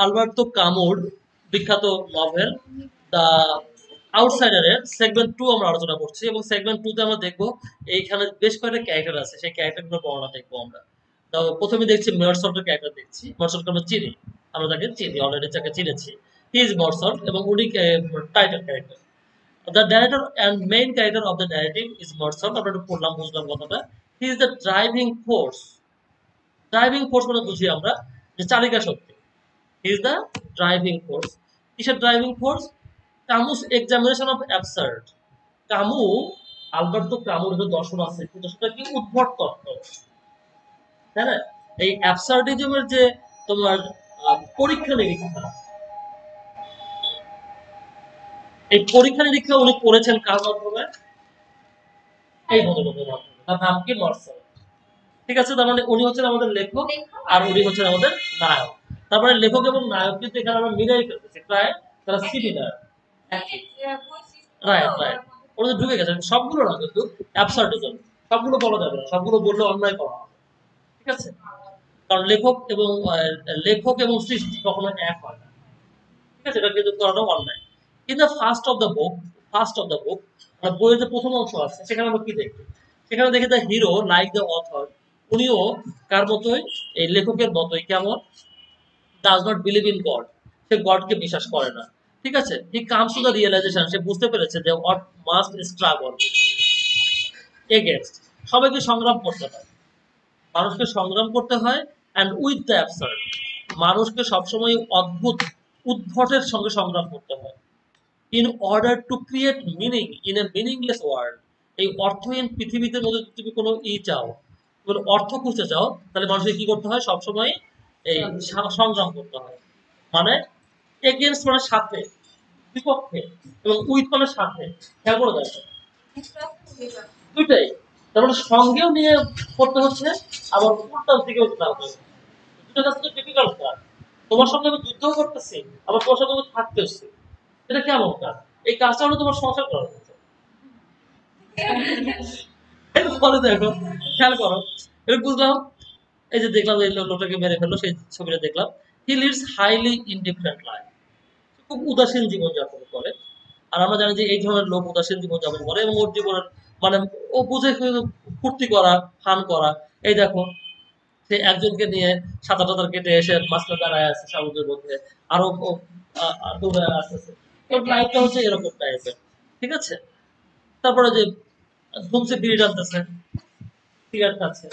Alberto কামুর বিখ্যাত novel the আউটসাইডারের segment 2 আমরা আলোচনা করছি, এবং সেগমেন্ট 2 তে আমরা দেখব এইখানে বেশ কয়েকটা ক্যারেক্টার আছে, সেই ক্যারেক্টারগুলোর বর্ণনা দেখবো আমরা। তো প্রথমে দেখছি মরসল্টের ক্যারেক্টার দেখছি। মরসল্টকে আমরা চিনি, আমরা তাকে চিনি, অলরেডি তাকে চিনেছি। হি ইজ মরসল্ট এবং উনি title character. The director and main character of the narrative is Meursault. আমরা একটু পড়লাম, বুঝলাম কথাটা। He is the driving force. Driving force মানে বুঝি আমরা যে চালিকা শক্তি। He is the driving force. কিসের driving force? Camus examination of absurd. Camus, Alberto কামুর যে দর্শন আছে, সেটা কি উদ্ভট তত্ত্ব, তাই না? এই অ্যাবসার্ডিজমের যে তোমার পরীক্ষা নিরীক্ষা, এই পরীক্ষা নিরীক্ষা উনি করেছেন কার মাধ্যমে? এই ভদ্রলোকের মাধ্যমে। তার নাম কি? মার্সেল। ঠিক আছে, তার মানে উনি হচ্ছেন আমাদের লেখক আর উনি হচ্ছেন আমাদের নায়ক। তারপরে লেখক এবং নায়ক কিন্তু এখানে আমরা মিলাই ফেলতেছি, প্রায় তারা সিমিলার, একই। রাইট রাইট, ওরা তো ঢুকে গেছে। সবগুলো না কিন্তু, অ্যাবসার্ডিজম সবগুলো বলা যাবে না, সবগুলো বললে অন্যায় করা হবে। ঠিক আছে, কারণ লেখক এবং সৃষ্টি কখনো এক হয় না। ঠিক আছে, এটা কিন্তু করাটা অন্যায়। কিন্তু ফার্স্ট অফ দ্য বুক মানে বইয়ের যে প্রথম অংশ আছে, সেখানে আমরা কি দেখি? সেখানে দেখি the hero like the author, উনিও কার মতোই, এই লেখকের মতোই, কেমন? Does not believe in God, সে গডকে বিশ্বাস করে না। ঠিক আছে, he comes to the realisation, সে বুঝতে পেরেছে যে হোয়াট মাস্ট স্ট্রাগল এগেইনস্ট, সবাইকে সংগ্রাম করতে হয়, মানুষকে সংগ্রাম করতে হয়। অ্যান্ড উইথ দ্য অ্যাবসার্ড, মানুষকে সবসময় উদ্ভটের সঙ্গে সংগ্রাম করতে হয়। In order to create meaning in a meaningless world, এই অর্থহীন পৃথিবীতে মধ্যে তুমি কোনো চাও, তুমি অর্থ খুঁজতে চাও, তাহলে মানুষকে কি করতে হয়? সবসময় এই সংগ্রাম করতে হয়। মানে এগেনস্ট মানে সাথে, বিপক্ষে, এবং উইথ মানে সাথে। খেয়াল করে দেখো, দুইটাই। তার মানে সঙ্গেও নিয়ে করতে হচ্ছে, আবার উল্টার দিকেও করতে হচ্ছে। দুটো কাজ তো ডিফিকাল্ট কাজ। তোমার সঙ্গে আমি যুদ্ধও করতেছি, আবার তোমার সঙ্গে আমি থাকতেছি। এটা কেমন কাজ? এই কাজটা হলো তোমার সংসার করার হচ্ছে। ফলে দেখো, খেয়াল করো, এবার বুঝলাম। এই যে দেখলাম এই লোকটাকে মেরে ফেললো, সেই ছবিটা দেখলাম। He lives highly indifferent life, খুব উদাসীন জীবনযাপন করে। আর আমরা জানি যে এই ধরনের লোক উদাসীন জীবনযাপন করে, এবং ওর জীবনের মানে ও বুঝে ফুর্তি করা, ফান করা। এই দেখো, সে একজনকে নিয়ে সাঁতার টাতার কেটে এসে মাঝখানে দাঁড়ায় আছে সমুদ্রের মধ্যে, আরো দৌড়ে আসতেছে। ওর লাইফটা হচ্ছে এরকম টাইপের। ঠিক আছে, তারপরে যে ধুমসে বিড়ি টানতেছে, সিগারেট খাচ্ছে,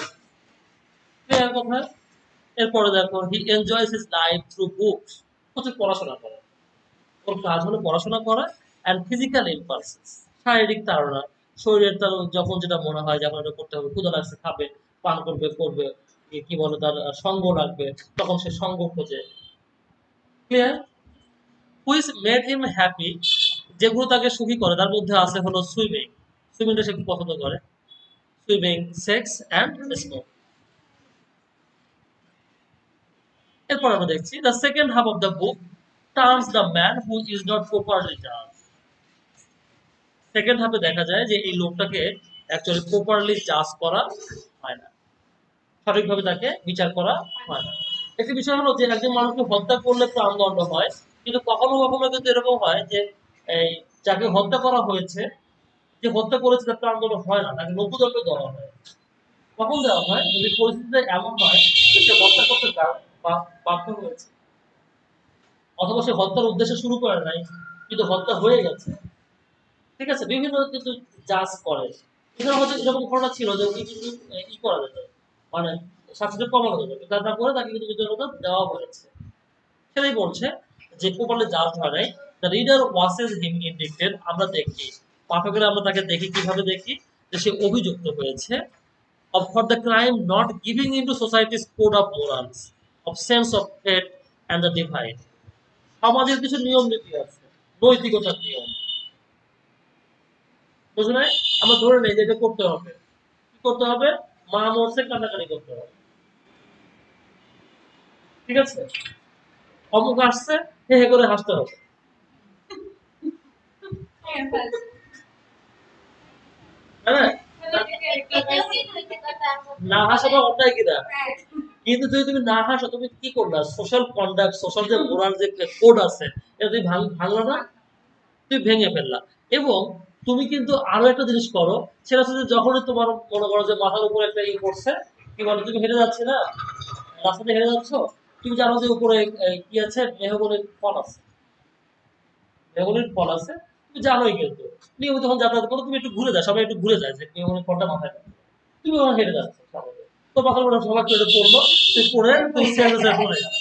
ক্লিয়ার কথা। এরপরে দেখো, হি enjoys his life through books, প্রচুর পড়াশোনা করে। ওর কাজ হলো পড়াশোনা করা। অ্যান্ড ফিজিক্যাল ইম্পালসেস, শারীরিক তাড়না, শরীরের তার যখন যেটা মনে হয়, যখন এটা করতে হবে, ক্ষুধা লাগছে খাবে, পান করবে করবে, কি বলে তার সঙ্গ লাগবে, তখন সে সঙ্গ খোঁজে। Clear? Which made him happy, যেগুলো তাকে সুখী করে, তার মধ্যে আছে হলো সুইমিং। সুইমিংটা সে খুব পছন্দ করে। Swimming, sex and smoke. এরপর আমরা দেখছি the second half of the book turns the man who is not properly জাজ। সেকেন্ড হাফে দেখা যায় যে এই লোকটাকে অ্যাকচুয়ালি প্রপারলি জাজ করা হয় না, সঠিকভাবে তাকে বিচার করা হয় না। একটি বিষয় হলো যে একজন মানুষকে হত্যা করলে প্রাণদণ্ড হয়, কিন্তু কখনো কখনো কিন্তু এরকম হয় যে এই যাকে হত্যা করা হয়েছে, যে হত্যা করেছে তার প্রাণদণ্ড হয় না, তাকে মৃত্যুদণ্ড দেওয়া হয়। কখন দেওয়া হয়? যদি পরিস্থিতি এমন হয় যে সে হত্যা করতে বাধ্য হয়েছে, অথবা সে হত্যার উদ্দেশ্যে শুরু করে নাই, কিন্তু হত্যা হয়ে গেছে। ঠিক আছে, বিভিন্ন কিন্তু জাজ করে। এখানে হয়তো এরকম ঘটনা ছিল যে ওকে কিন্তু ই করা যেত, মানে শাস্তিটা কমানো যেত, কিন্তু তারপরে তাকে কিন্তু বিচারকতা দেওয়া হয়েছে। সেটাই বলছে যে প্রপারলি জাজ হয় নাই। দ্য রিডার ওয়াচেস হিম ইনডিক্টেড, আমরা দেখি, পাঠকেরা আমরা তাকে দেখি, কিভাবে দেখি? যে সে অভিযুক্ত হয়েছে of for the crime not giving into society's code of morals, of sense of fate and the divine. সমাজের কিছু নিয়ম নীতি আছে, নৈতিকতার নিয়ম, বুঝলে নাই? আমরা ধরে নেই যে এটা করতে হবে, কি করতে হবে? মা মরছে, কান্নাকাটি করতে হবে। ঠিক আছে, অমুক আসছে, হে হে করে হাসতে হবে। হ্যাঁ, না হাসাটা অন্যায় কিনা, কিন্তু যদি তুমি না হাসো তুমি কি করলা, সোশ্যাল কন্ডাক্ট সোশ্যাল যে মোরাল যে কোড আছে এটা তুমি ভাঙলা না, তুমি ভেঙে ফেললা। এবং তুমি কিন্তু আরো একটা জিনিস করো, সেটা হচ্ছে যখনই তোমার মনে করো যে মাথার উপরে একটা ই পড়ছে, কি বলে তুমি হেঁটে যাচ্ছে না, রাস্তাতে হেঁটে যাচ্ছ, তুমি জানো যে উপরে কি আছে, মেহগনির ফল আছে, মেহগনির ফল আছে, তুমি জানোই, কিন্তু নিয়মিত যখন যাতায়াত করো তুমি একটু ঘুরে যাও, সবাই একটু ঘুরে যায় যে মেহগনির ফলটা মাথায় রাখো। তুমি ওখানে হেঁটে যাচ্ছ স্বাভাবিক। তো মাথার উপরে সবাই একটু পড়লো, তুই পড়ে তুমি সেন্সে পড়ে গেল,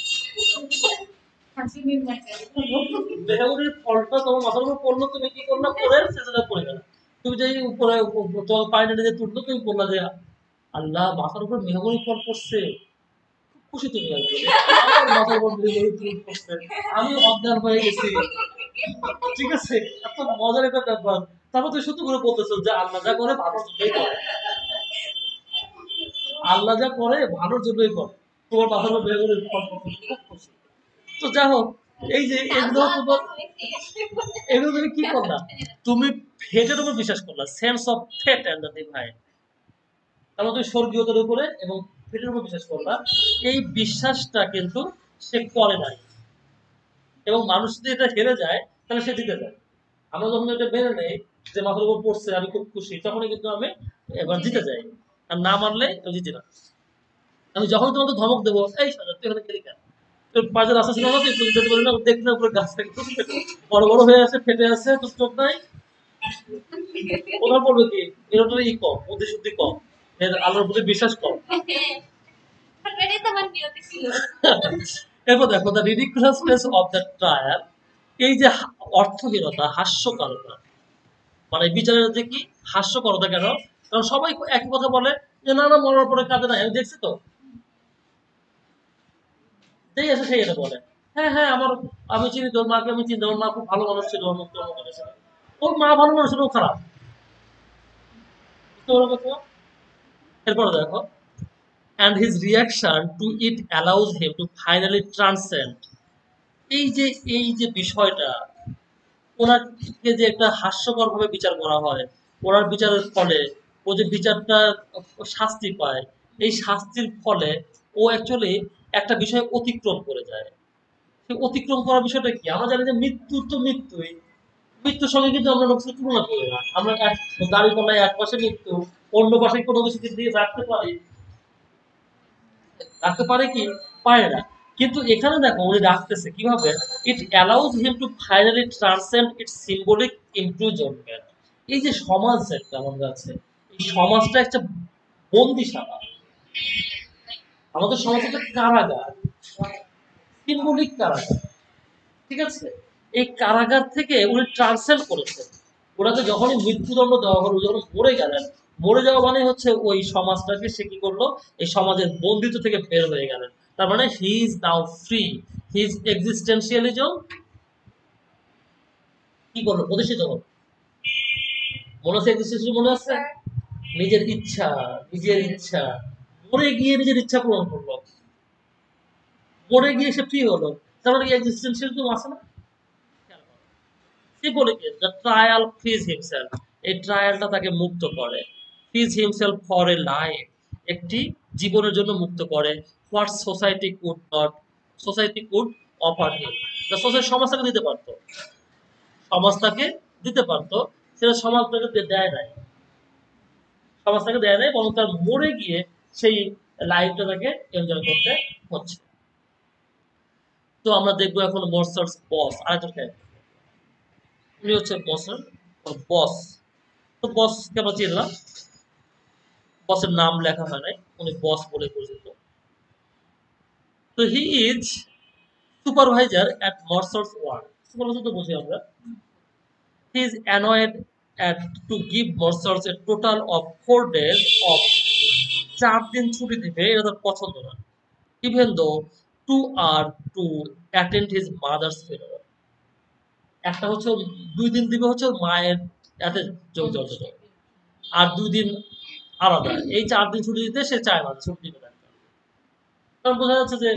মেহগনির ফলটা তোমার মাথার উপর পড়লো, তুমি কি করলে পড়ে সেন্সে পড়ে গেল। তুমি যে উপরে তোমার পায়ে নিয়ে তুললো, তুমি বললা যে আল্লাহ মাথার উপর মেহগনির ফল পড়ছে, খুশি তুমি আসবে, আমার মাথার উপর মেহগনির ফল পড়ছে, আমি অজ্ঞান হয়ে গেছি। ঠিক আছে, এত মজার একটা ব্যাপার। তারপর তুই সত্যি করে বলতেছ যে আল্লাহ যা করে ভালোর জন্যই করে, আল্লাহ যা করে ভালোর জন্যই করে, তোমার মাথার উপর মেহগনির ফল পড়ছে, খুব খুশি। তো যাই হোক, এই যে এগুলো তোমার, এগুলো তুমি কি করলা, তুমি ফেটের উপর বিশ্বাস করলা, sense of fate and the divine, তারপর তুমি স্বর্গীয়তার উপরে এবং ফেটের উপর বিশ্বাস করলা। এই বিশ্বাসটা কিন্তু সে করে নাই, এবং মানুষ যদি এটা হেরে যায় তাহলে সে জিতে যায়। আমরা যখন এটা মেনে নেই যে মাথার উপর পড়ছে আমি খুব খুশি, তখনই কিন্তু আমি এবার জিতে যাই, আর না মানলে আমি জিতি না। আমি যখন তোমাকে ধমক দেবো, এই সাজা তুই এখানে গেলি কেন, তোর পাশে রাস্তা ছিল না, তুই যেতে পারবি না, দেখবি না উপরে গাছ থেকে বড় বড় হয়ে আছে, ফেটে আছে, তোর চোখ নাই, ওরা বলবে কি এরকম ই কম, বুদ্ধি শুদ্ধি কম, আল্লাহর প্রতি বিশ্বাস কম। এরপর দেখো দ্য রিডিকুলাসনেস অফ দ্য ট্রায়াল, এই যে অর্থহীনতা, হাস্যকরতা, মানে বিচারের যে কি হাস্যকরতা কেন, কারণ সবাই একই কথা বলে যে না না মরার পরে কাঁদে না, আমি দেখছি তো, যেই আছে সেই এটা বলে, হ্যাঁ হ্যাঁ আমার, আমি চিনি তোর মাকে, আমি চিনি, ওর মা খুব ভালো মানুষ ছিল, অমুক তমুক ছিল। ওর মা ভালো মানুষ ছিল, ও খারাপ, বুঝতে পারো কথা? এরপর দেখো, and his reaction to it allows him to finally transcend, এই যে এই যে বিষয়টা, ওনাকে যে একটা হাস্যকর ভাবে বিচার করা হয়, ওনার বিচারের ফলে ও যে বিচারটা শাস্তি পায়, এই শাস্তির ফলে ও অ্যাকচুয়ালি একটা বিষয় অতিক্রম করে যায়। সেই অতিক্রম করার বিষয়টা কি, আমরা জানি যে মৃত্যু তো মৃত্যুই, মৃত্যুর সঙ্গে কিন্তু আমরা লোককে তুলনা করি না, আমরা এক দাড়ি পাল্লায় এক পাশে মৃত্যু, অন্য পাশে কোনো কিছু দিয়ে রাখতে পারি, রাখতে পারে কি, পারে না। কিন্তু এখানে দেখো উনি রাখতেছে কিভাবে, ইট allows him to finally transcend it's symbolic imprisonment. এই যে সমাজ একটা আমাদের আছে, এই সমাজটা একটা বন্দিশালা, আমাদের সমাজ একটা কারাগার, সিম্বলিক কারাগার, ঠিক আছে? এই কারাগার থেকে উনি ট্রান্সেন্ড করেছেন। ওনাকে যখনই মৃত্যুদণ্ড দেওয়া হলো, যখন মরে গেলেন, মরে যাওয়া মানে হচ্ছে ওই সমাজটাকে সে কি করলো, এই সমাজের বন্দিত্ব থেকে বের হয়ে গেলেন। তার মানে he is now free, his existentialism কি করলো, প্রতিষ্ঠিত হলো। মনে আছে এক্সিস্টেন্সিয়ালিজম, মনে আছে? নিজের ইচ্ছা, নিজের ইচ্ছা, মরে গিয়ে নিজের ইচ্ছা পূরণ করলো, মরে গিয়ে সে ফ্রি হলো। তার মানে এক্সিস্টেন্সিয়ালিজম আছে না? Symbolic the trial fridge himself, এই ট্রায়ালটা তাকে মুক্ত করে, fridge himself for a life, একটি জীবনের জন্য মুক্ত করে, what society could not, society could offer him, society সমাজ তাকে দিতে পারতো, সমাজ তাকে দিতে পারতো, সেটা সমাজ তাকে দেয় নাই, সমাজ তাকে দেয় নাই, বরং তার মরে গিয়ে সেই লাইফটা তাকে এনজয় করতে হচ্ছে। তো আমরা দেখবো এখন মর্সার্স বস, আরেকটা ক্যারেক্টার, উনি হচ্ছে বসের বস। তো বসকে আমরা চিনলাম, বসের নাম লেখা হয় নাই, উনি বস বলে পরিচিত। তো he is supervisor at Meursault's work, supervisor তো বুঝি আমরা। He is annoyed at to give Meursault's a total of 4 days off, 4 দিন ছুটি দিবে, এটা তার পছন্দ না। Even though 2 are to attend his mother's funeral, একটা হচ্ছে 2 দিন দিবে হচ্ছে ওর মায়ের এতে যোগ জড়িত, আর 2 দিন আলাদা, এই 4 দিন ছুটি দিতে সে চায় না, ছুটি দিবে না। কারণ বোঝা যাচ্ছে যে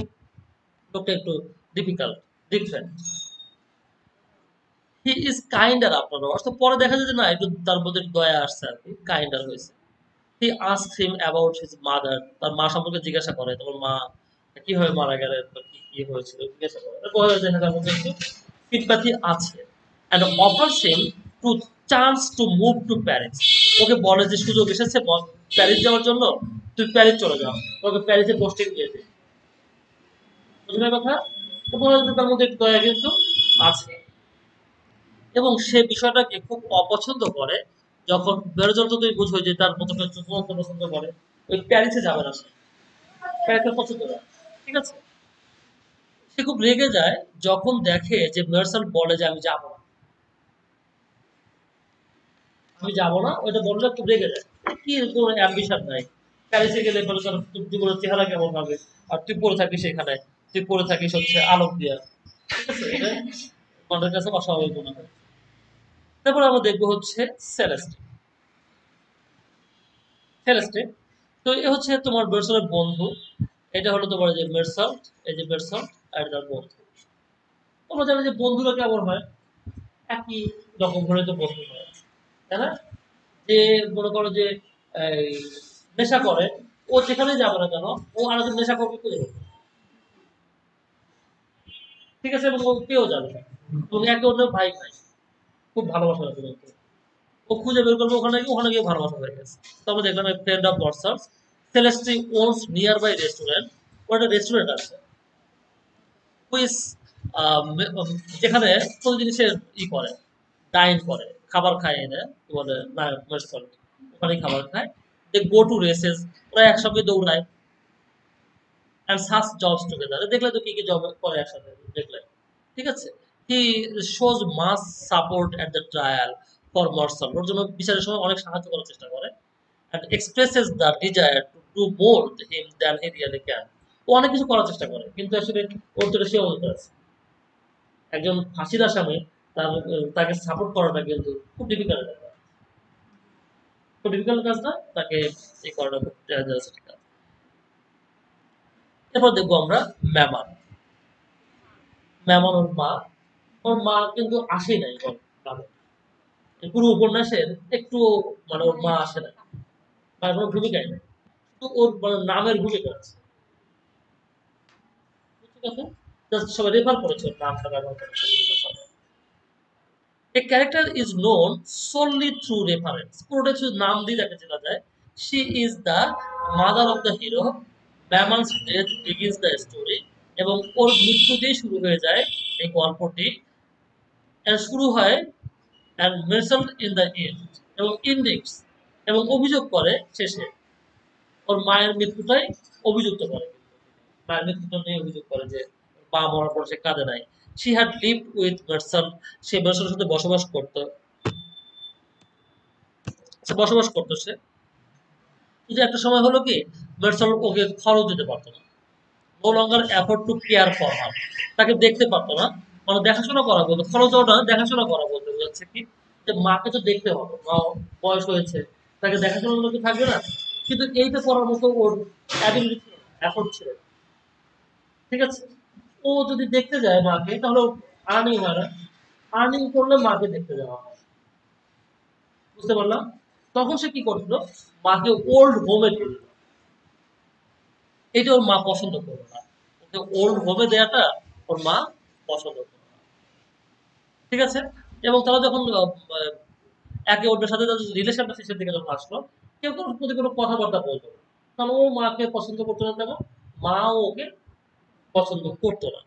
লোকটা একটু difficult, different. He is kinder after all, তো পরে দেখা যায় যে না একটু তার মধ্যে দয়া আসছে আর কি, কাইন্ডার হয়েছে। He asked him about his mother, তার মা সম্পর্কে জিজ্ঞাসা করে, তোমার মা কিভাবে মারা গেলেন বা কি হয়েছিল জিজ্ঞাসা করে। বোঝা যায় তার মধ্যে একটু সিম্প্যাথি আছে। And offers him to chance to move to Paris, okay বলে যে সুযোগ এসেছে প্যারিস যাওয়ার জন্য, তুই প্যারিস চলে যাও, ওকে প্যারিসে পোস্টিং দিয়ে দে। বুঝলে কথা? তো বোঝা যায় তার মধ্যে একটু দয়া কিন্তু আছে। এবং সে বিষয়টাকে খুব অপছন্দ করে যখন বেরোজন, তো তুই বুঝো যে তার মতো চুমন্ত পছন্দ করে, ওই প্যারিসে যাবে না, সে প্যারিসে পছন্দ করে। ঠিক আছে, সে খুব রেগে যায় যখন দেখে যে মার্শাল বলে যে আমি যাবো না, আমি যাবো না, ওইটা বললে খুব রেগে যায়। কি কোনো অ্যাম্বিশন নাই, প্যারিসে গেলে বলে তোর জীবনের চেহারা কেমন হবে, আর তুই পড়ে থাকিস এখানে, তুই পড়ে থাকিস হচ্ছে আলোক দিয়া। ঠিক আছে, এটা আমাদের কাছে অস্বাভাবিক মনে হয়। তারপর আমরা দেখবো হচ্ছে সেলেস্ট। সেলেস্টে, তো এ হচ্ছে তোমার মেরসলের বন্ধু, এটা হলো তোমার যে মেরসল্ট, এই যে মেরসল্ট আর তার বন্ধু। তোমরা জানো যে বন্ধুরা কেমন হয়, একই রকম হলে তো বন্ধু হয়, তাই না? যে মনে করো যে এই নেশা করে, ও যেখানে যাবে না কেন, ও আরেকজন নেশা করবে খুঁজে বের করবে। ঠিক আছে, এবং ও কেউ যাবে না, এবং একে অন্যের ভাই ভাই, খুব ভালোবাসা আছে কিন্তু। ও খুঁজে বের করবে ওখানে গিয়ে ভালোবাসা হয়ে গেছে। তবে দেখলাম friend of Meursault's, Celeste owns near by restaurant, ওর একটা রেস্টুরেন্ট আছে, হুইস যেখানে প্রতিদিন সে ই করে, ডাইন করে, খাবার খায়, এনে কি বলে রেস্টুরেন্ট, ওখানে খাবার খায়। দে গো টু রেসেস, ওরা একসঙ্গে দৌড়ায়, অ্যান্ড সাচ জবস টুগেদার, দেখলে তো কি কি জব করে একসাথে, দেখলে। ঠিক আছে, he shows mass support at the trial for Meursault, ওর জন্য বিচারের সময় অনেক সাহায্য করার চেষ্টা করে, and expresses the desire to do more to him than he really can, ও অনেক কিছু করার চেষ্টা করে কিন্তু আসলে ওর তো সে অবস্থা আছে। একজন ফাঁসির আসামি, তাকে সাপোর্ট করাটা কিন্তু খুব ডিফিকাল্ট ব্যাপার, খুব ডিফিকাল্ট কাজ না, তাকে এই করাটা খুব ডেঞ্জারাস কাজ। এরপর দেখবো আমরা ম্যামান। ম্যামন ওর মা কিন্তু আসেই নাই ওর গ্রামে। এই পুরো উপন্যাসের একটু মানে ওর মা আসে না, তার কোনো ভূমিকাই নেই, শুধু ওর মানে নামের ভূমিকা আছে। ঠিক আছে, জাস্ট সবাই রেফার করেছে, ওর নামটা ব্যবহার করেছে। A character is known solely through reference, পুরোটা শুধু নাম দিয়ে তাকে চেনা যায়। She is the mother of the hero, Maman's death begins the story, এবং ওর মৃত্যু দিয়ে শুরু হয়ে যায় এই গল্পটি, শুরু হয় and mentioned in the end, এবং ইন্ডেক্স এবং অভিযোগ করে শেষে, ওর মায়ের মৃত্যুটাই অভিযুক্ত করে, মায়ের মৃত্যুটা নিয়ে অভিযোগ করে যে মা মরার পর সে কাঁদে নাই। She had lived with Mercer, সে মেরসনের সাথে বসবাস করতো, সে কিন্তু একটা সময় হলো কি, মেরসল ওকে খরচ দিতে পারতো না, no longer afford to care for her, তাকে দেখতে পারতো না, মানে দেখাশোনা করা বলতো, খরচ ওটা দেখাশোনা করা বলতে বোঝাচ্ছে কি, যে মাকে তো দেখতে হবে, মা বয়স হয়েছে, তাকে দেখাশোনা করতে থাকবে না, কিন্তু এইটা করার মতো ওর অ্যাবিলিটি ছিল না, এফোর্ট ছিল না। ঠিক আছে, ও যদি দেখতে যায় মাকে, তাহলে আর্নিং হয় না, আর্নিং করলে মাকে দেখতে যাওয়া হয়। বুঝতে পারলাম, তখন সে কি করছিল, মাকে ওল্ড হোমে দিয়ে দিল। এটা ওর মা পছন্দ করলো না, ওকে ওল্ড হোমে দেওয়াটা ওর মা পছন্দ করলো না। ঠিক আছে, এবং তারা যখন একে অন্যের সাথে তাদের রিলেশনটা শেষের দিকে যখন আসলো, কেউ কারোর প্রতি কোনো কথাবার্তা বলতো না, কারণ ও মাকে পছন্দ করতো না, তেমন মাও ওকে পছন্দ করতো না।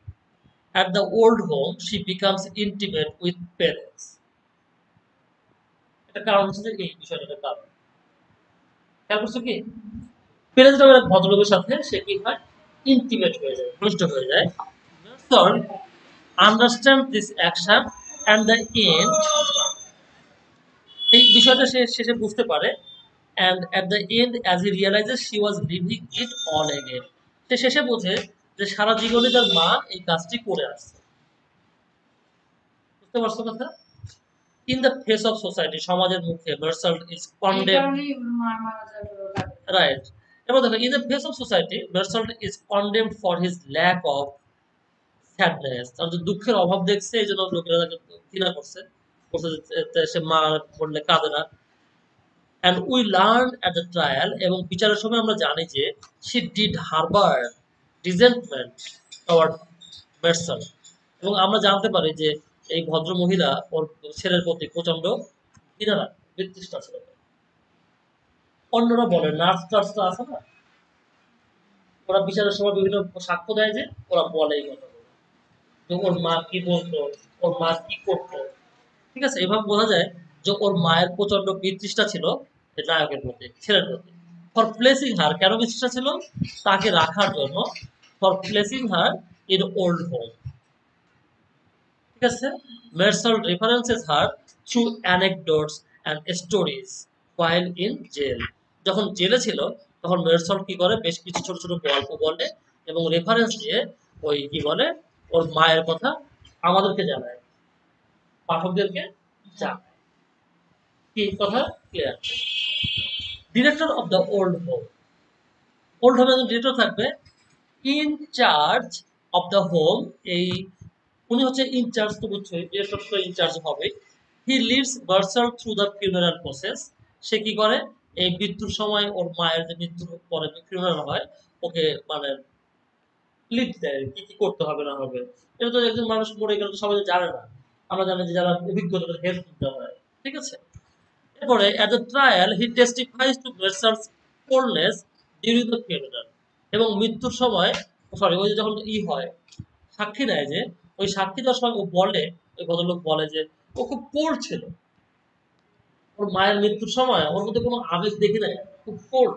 At the old home, she becomes intimate with parents. এটা কারণ হচ্ছে যে এই বিষয়টার কারণ। খেয়াল করছো কি? প্যারেন্টস নামের এক ভদ্রলোকের সাথে সে কি হয়, ইন্টিমেট হয়ে যায়, ঘনিষ্ঠ হয়ে যায়। Nelson understand this action and the end, এই বিষয়টা সে শেষে বুঝতে পারে, and at the end as he realizes she was living it all again, সে শেষে বোঝে যে সারা জীবনে তার মা এই কাজটি করে আসছে। বুঝতে পারছো কথা? In the face of society, সমাজের মুখে Mersault is condemned, right? এবার দেখো, in the face of society Mersault is condemned for his lack of sadness, তার যে দুঃখের অভাব দেখছে, এই জন্য লোকেরা তাকে ঘৃণা করছে, বলছে যে সে মা বললে কাঁদে না। and we learned at the trial, এবং বিচারের সময় আমরা জানি যে she did harbor resentment toward Mercer, এবং আমরা জানতে পারি যে এই ভদ্র মহিলা ওর ছেলের প্রতি প্রচন্ড ঘৃণা বিতৃষ্ণা ছিল। অন্যরা বলে নার্স টার্সরা আছে না, ওরা বিচারের সময় বিভিন্ন সাক্ষ্য দেয় যে ওরা বলে এই কথা, ওর মা কি বলতো, ওর মা কি করতো, ঠিক আছে, এভাবে বোঝা যায় যে ওর মায়ের প্রচন্ড বিতৃষ্ণা ছিল নায়কের প্রতি, ছেলের প্রতি। ফর প্লেসিং হার, কেন বিতৃষ্ণা ছিল? তাকে রাখার জন্য, for placing her in old home, ঠিক আছে। Meursault references her through anecdotes and stories while in jail. যখন জেলে ছিল তখন মেরসাল কি করে, বেশ কিছু ছোট ছোট গল্প বলে এবং রেফারেন্স দিয়ে ওই কি বলে ওর মায়ের কথা আমাদেরকে জানায়, পাঠকদেরকে জানায়। কি কথা clear? Director of the old home, old হোমে ডিরেক্টর থাকবে in charge of the home, এই উনি হচ্ছে ইনচার্জ, তো বুঝছোই ডিরেক্টর তো ইনচার্জ হবে। He leads Meursault through the funeral process, সে কি করে এই মৃত্যুর সময় ওর মায়ের যে মৃত্যুর পরে ফিউনারাল হয় ওকে মানে লিড দেয় কি কি করতে হবে না হবে। এটা তো একজন মানুষ মরে গেলে তো সবাই জানে না, আমরা জানি যে যারা অভিজ্ঞ তাদের হেল্প দিতে হয়, ঠিক আছে। এরপরে at the trial he testifies to Mercer's coldness during the funeral, এবং মৃত্যুর সময় সরি ওই যে যখন হয় সাক্ষী দেয় যে ওই সাক্ষী দেওয়ার সময় ও বলে, ওই ভদ্রলোক বলে যে ও খুব কোল্ড ছিল, ওর মায়ের মৃত্যুর সময় ওর মধ্যে কোনো আবেগ দেখি নাই, খুব কোল্ড,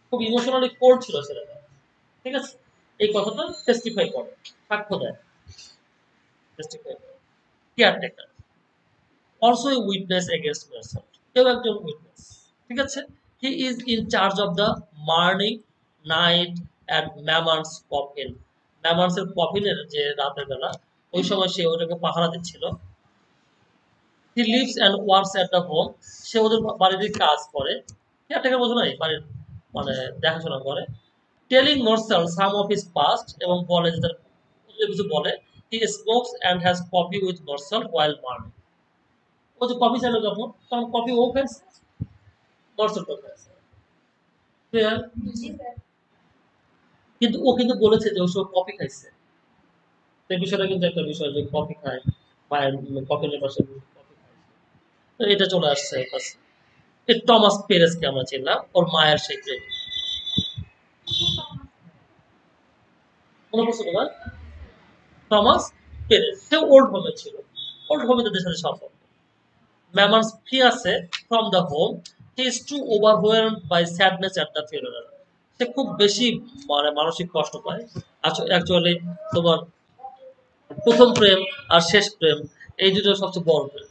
খুব ইমোশনালি কোল্ড ছিল ছেলেটা, ঠিক আছে। এই কথাটা টেস্টিফাই করে, সাক্ষ্য দেয়, টেস্টিফাই করে caretaker, also a witness against Mercer, কেউ একজন উইটনেস, ঠিক আছে। He is in charge of the morning night and Maman's coffin, ম্যামার্সের কফিনের যে রাতের বেলা ওই সময় সে ওটাকে পাহারা দিচ্ছিল। He lives and works at the home, সে ওদের বাড়িতে কাজ করে, কেয়ারটেকার বোঝো নাই, বাড়ির মানে দেখাশোনা করে। Telling Mercer some of his past, এবং বলে যে তার কিছু বলে। He smokes and has coffee with Mercer while mourning, ও যে কফি চাইলো যখন তখন কফি ও খাইছে, Mercer খাইছে, ক্লিয়ার? কিন্তু ও কিন্তু বলেছে যে ও সব কফি খাইছে, এই বিষয়টা কিন্তু একটা বিষয় যে কফি খায় মায়ের কফিনের পাশে কফি খায়, তো এটা চলে আসছে এই পাশে। এই টমাস পেরেজকে আমরা চিনলাম, ওর মায়ের সেই প্রেমিক, মনে পড়ছে তোমার? টমাস পেরেজ, সে ওল্ড হোমে ছিল, ওল্ড হোমে তাদের সাথে সম্পর্ক। ম্যামার্স ফ্রি আছে from the home, he is too overwhelmed by sadness at the funeral, সে খুব বেশি মানে মানসিক কষ্ট পায়। আচ্ছা অ্যাকচুয়ালি তোমার প্রথম প্রেম আর শেষ প্রেম এই দুটো সবচেয়ে বড় প্রেম।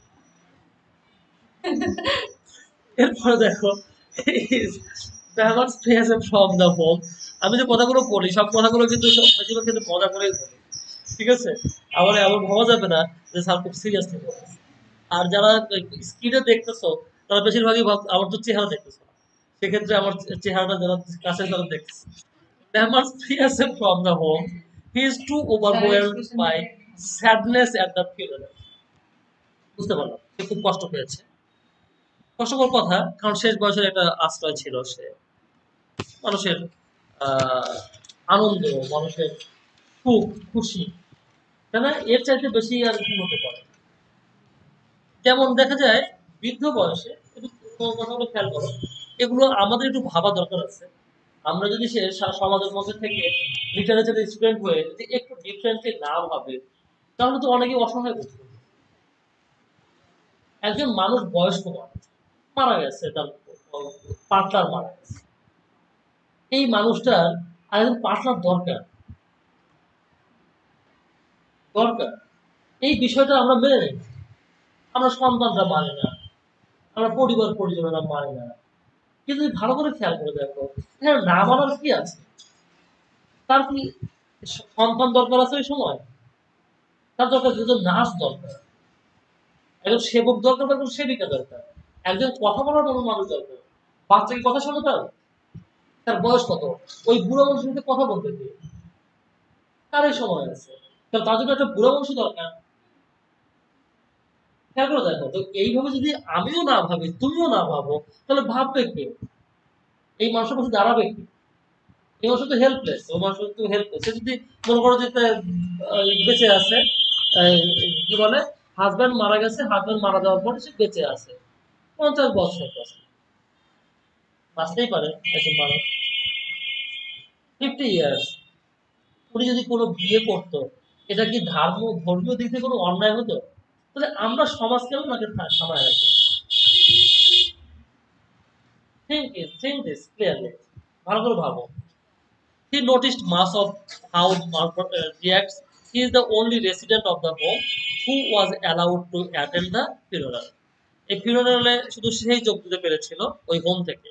এরপরে দেখো ম্যামার্স ফ্রি আছে ফ্রম দ্য হোম, আমি যে কথাগুলো বলি সব কথাগুলো কিন্তু সব বেশিরভাগ কিন্তু মজা করেই বলি, ঠিক আছে, আবার এমন ভাবা যাবে না যে স্যার খুব সিরিয়াসলি বলছে। আর যারা স্ক্রিনে দেখতেছো তারা বেশিরভাগই আমার তো চেহারা দেখতেছো না, সেক্ষেত্রে আমার চেহারাটা যারা কাছে যারা দেখতেছে, Damas fears from the home, he is too overwhelmed by sadness at the funeral, বুঝতে পারলাম সে খুব কষ্ট পেয়েছে, কষ্টকর কথা, কারণ শেষ বয়সের একটা আশ্রয় ছিল সে, মানুষের আহ আনন্দ, মানুষের সুখ খুশি, তাই না, এর চাইতে বেশি আর কি হতে পারে। যেমন দেখা যায় বৃদ্ধ বয়সে, একটু কথাগুলো খেয়াল করো, এগুলো আমাদের একটু ভাবা দরকার আছে। আমরা যদি সে সমাজের মধ্যে থেকে লিটারেচার স্টুডেন্ট হয়ে যদি একটু ডিফারেন্টলি না ভাবে তাহলে তো অনেকে অসহায় বোধ করবে। একজন মানুষ বয়স্ক মানুষ মারা গেছে, তার পার্টনার মারা গেছে, এই মানুষটার আরেকজন পার্টনার দরকার, দরকার, এই বিষয়টা আমরা মেনে নেই, আমরা সন্তানরা মানে না, আমরা পরিবার পরিজনেরা মানে না। কিন্তু ভালো করে খেয়াল করে দেখো এখানে না মানার কি আছে, তার কি সন্তান দরকার আছে ওই সময়, তার দরকার দুজন নার্স দরকার, একজন সেবক দরকার বা একজন সেবিকা দরকার, একজন কথা বলার মতো মানুষ দরকার। বাচ্চা কি কথা শোনে, তার তার বয়স কত, ওই বুড়ো মানুষের সাথে কথা বলতে গিয়ে তার এই সময় আছে, তার জন্য একটা বুড়ো মানুষ দরকার। খেয়াল করে দেখো তো, এইভাবে যদি আমিও না ভাবি, তুমিও না ভাবো, তাহলে ভাববে কে? এই মানুষের পাশে দাঁড়াবে কে? এই মানুষ তো হেল্পলেস, ও মানুষ তো হেল্পলেস। সে যদি মনে করো যে বেঁচে আছে, আহ, কি বলে, হাজব্যান্ড মারা গেছে, হাজব্যান্ড মারা যাওয়ার পর সে বেঁচে আছে 50 বছর, বাঁচতেই পারে একজন মানুষ 50 ইয়ার্স। উনি যদি কোনো বিয়ে করতো, এটা কি ধর্মীয় দিক থেকে কোনো অন্যায় হতো? তাহলে আমরা সমাজ কেন তাকে থামায় রাখি? Think this clearly. ভালো করে ভাবো। He noticed much of how Margaret reacts. He is the only resident of the home who was allowed to attend the funeral. এই funeral-এ শুধু সেই যোগ দিতে পেরেছিল ওই হোম থেকে।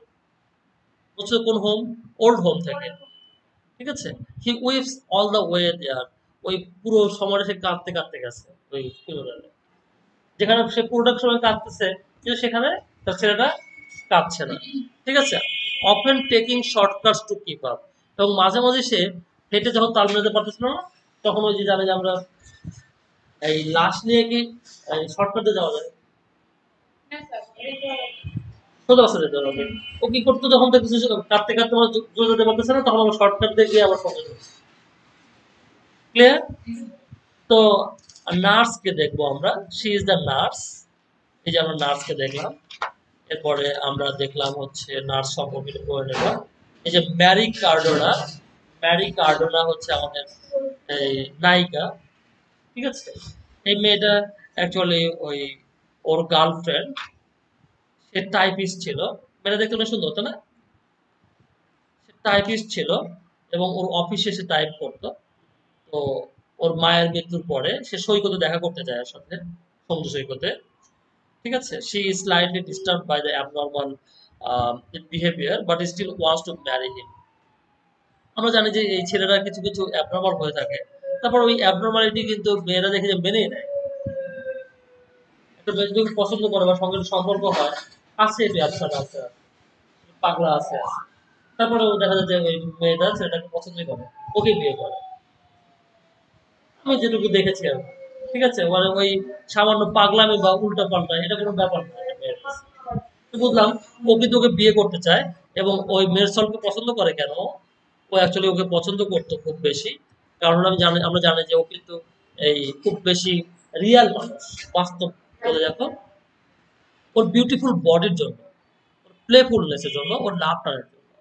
হচ্ছে কোন হোম? ওল্ড হোম থেকে। ঠিক আছে? He weeps all the way there. ওই পুরো সময়টা সে কাঁদতে কাঁদতে গেছে ওই funeral-এ। যেখানে সে পুরোটা সময় কাঁদতেছে, কিন্তু সেখানে তার ছেলেটা কাঁদছে না। ঠিক আছে? Often taking shortcuts to keep up. এবং মাঝে মাঝে সে হেঁটে যখন তাল মেলাতে পারতেছিল না, তখন ওই যে জানে যে আমরা এই লাশ নিয়ে কি শর্টকাটে যাওয়া যায়, সোজা রাস্তা যেতে হবে। ও কি করতো, যখন দেখতেছে কাঁদতে কাঁদতে আমার জোরে যেতে পারতেছে না, তখন আমার শর্টকাট দিয়ে গিয়ে আবার সঙ্গে ক্লিয়ার। তো নার্সকে দেখবো আমরা, শি ইজ দ্য নার্স। এই যে আমরা নার্সকে দেখলাম, এরপরে আমরা দেখলাম হচ্ছে নার্স সম্পর্কে করে নেব। এই যে ম্যারি কার্ডোনা, ম্যারি কার্ডোনা হচ্ছে আমাদের এই নায়িকা। ঠিক আছে? এই মেয়েটা অ্যাকচুয়ালি ওই ওর গার্লফ্রেন্ড, সে টাইপিস্ট ছিল। মেয়েটা দেখতে অনেক সুন্দর, তাই না? সে টাইপিস্ট ছিল এবং ওর অফিসে সে টাইপ করতো। তো ওর মায়ের মৃত্যুর পরে সে সৈকতে দেখা করতে যায় ওর সাথে, সমুদ্র সৈকতে। ঠিক আছে? She is slightly disturbed by the abnormal behaviour but still wants to marry him. আমরা জানি যে এই ছেলেরা কিছু কিছু অ্যাবনরমাল হয়ে থাকে, তারপর ওই অ্যাবনরমালিটি কিন্তু মেয়েরা দেখে যে মেনেই নেয়। একটা মেয়ে যদি পছন্দ করে বা সঙ্গে সম্পর্ক হয়, আছে একটু একসাথে আছে, পাগলা আছে, তারপরে দেখা যায় যে ওই মেয়েটা ছেলেটাকে পছন্দই করে, ওকে বিয়ে করে। আমি যেটুকু দেখেছি আর কি। ঠিক আছে? মানে ওই সামান্য পাগলামি বা উল্টা পাল্টা এটা কোনো ব্যাপার না একটা মেয়ের কাছে। তো বুঝলাম ও কিন্তু ওকে বিয়ে করতে চায়, এবং ওই মেরসলকে পছন্দ করে কেন? ও অ্যাকচুয়ালি ওকে পছন্দ করতো খুব বেশি। কারণ আমরা জানি যে ও কিন্তু এই খুব বেশি রিয়াল মানুষ, বাস্তব বলে দেখো, ওর বিউটিফুল বডির জন্য, ওর প্লেফুলনেস এর জন্য, ওর লাভটার জন্য।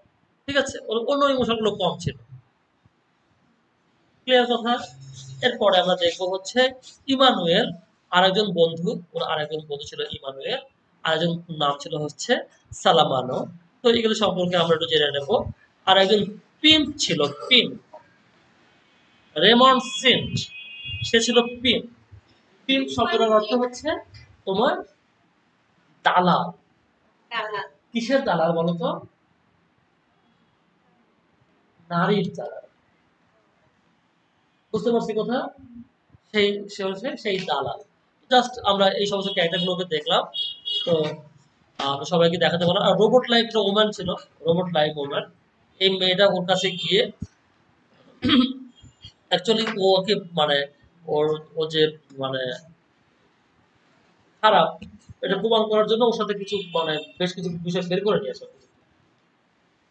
ঠিক আছে? ওর অন্য ইমোশন গুলো কম ছিল। ক্লিয়ার কথা? এরপরে আমরা দেখবো হচ্ছে ইমানুয়েল, আরেকজন বন্ধু, ওর আরেকজন বন্ধু ছিল ইমানুয়েল, আরেকজন নাম ছিল হচ্ছে সালামানো। তো এগুলো সম্পর্কে আমরা একটু জেনে নেব। আর একজন পিম্প ছিল, পিম্প, রেমন্ড সেন্ট, সে ছিল পিম্প। পিম্প শব্দের অর্থ হচ্ছে তোমার দালাল। কিসের দালাল বলো তো? নারীর দালাল। বুঝতে পারছি কথা? সে হচ্ছে সেই দালাল। জাস্ট আমরা এই সমস্ত ক্যারেক্টারগুলোকে দেখলাম। তো আমরা সবাইকে দেখাতে পারলাম। আর রোবট লাইক একটা ওম্যান ছিল, রোবট লাইক ওম্যান। এই মেয়েটা ওর কাছে গিয়ে অ্যাকচুয়ালি ওকে মানে ওর ও যে মানে খারাপ, এটা প্রমাণ করার জন্য ওর সাথে কিছু মানে বেশ কিছু বিষয় বের করে নিয়েছে।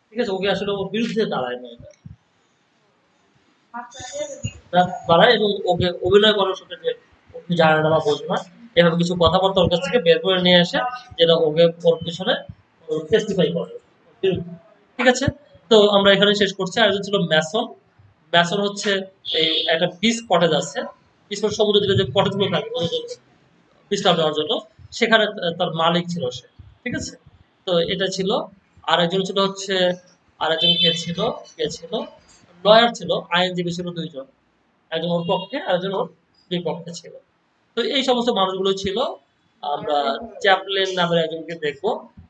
ঠিক আছে? ওকে আসলে ওর বিরুদ্ধে দাঁড়ায় মেয়েটা, দাঁড়ায় এবং ওকে অভিনয় করার সাথে যে ওকে জানে না বা বোঝে না, এভাবে কিছু কথাবার্তা ওর কাছ থেকে বের করে নিয়ে আসে, যেটা ওকে ওর পিছনে টেস্টিফাই করে। ঠিক আছে? তো আমরা এখানে শেষ করছি। আরেকজন ছিল ম্যাসন। ম্যাসন হচ্ছে এই একটা বিচ কটেজ আছে, বিচ কটেজ সমুদ্রের দিকে যে কটেজ গুলো থাকে বিশ্রাম নেওয়ার জন্য, সেখানে তার মালিক ছিল সে। ঠিক আছে? তো এটা ছিল। আরেকজন ছিল হচ্ছে, আরেকজন কে ছিল লয়ার ছিল, আইনজীবী ছিল দুইজন, একজন ওর পক্ষে আরেকজন ওর বিপক্ষে ছিল। তো এই সমস্ত মানুষগুলো ছিল। আমরা চ্যাপলিন নামের একজনকে দেখবো।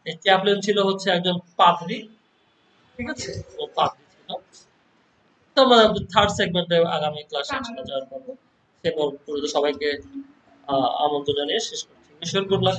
এই চ্যাপলিন ছিল হচ্ছে একজন পাদ্রী। ঠিক আছে? ও পাদ্রী ছিল। তো আমরা থার্ড সেগমেন্টে আগামী ক্লাসে ইনশাআল্লাহ জয়েন করবো। সে পর্যন্ত সবাইকে আমন্ত্রণ জানিয়ে শেষ করছি। Good luck.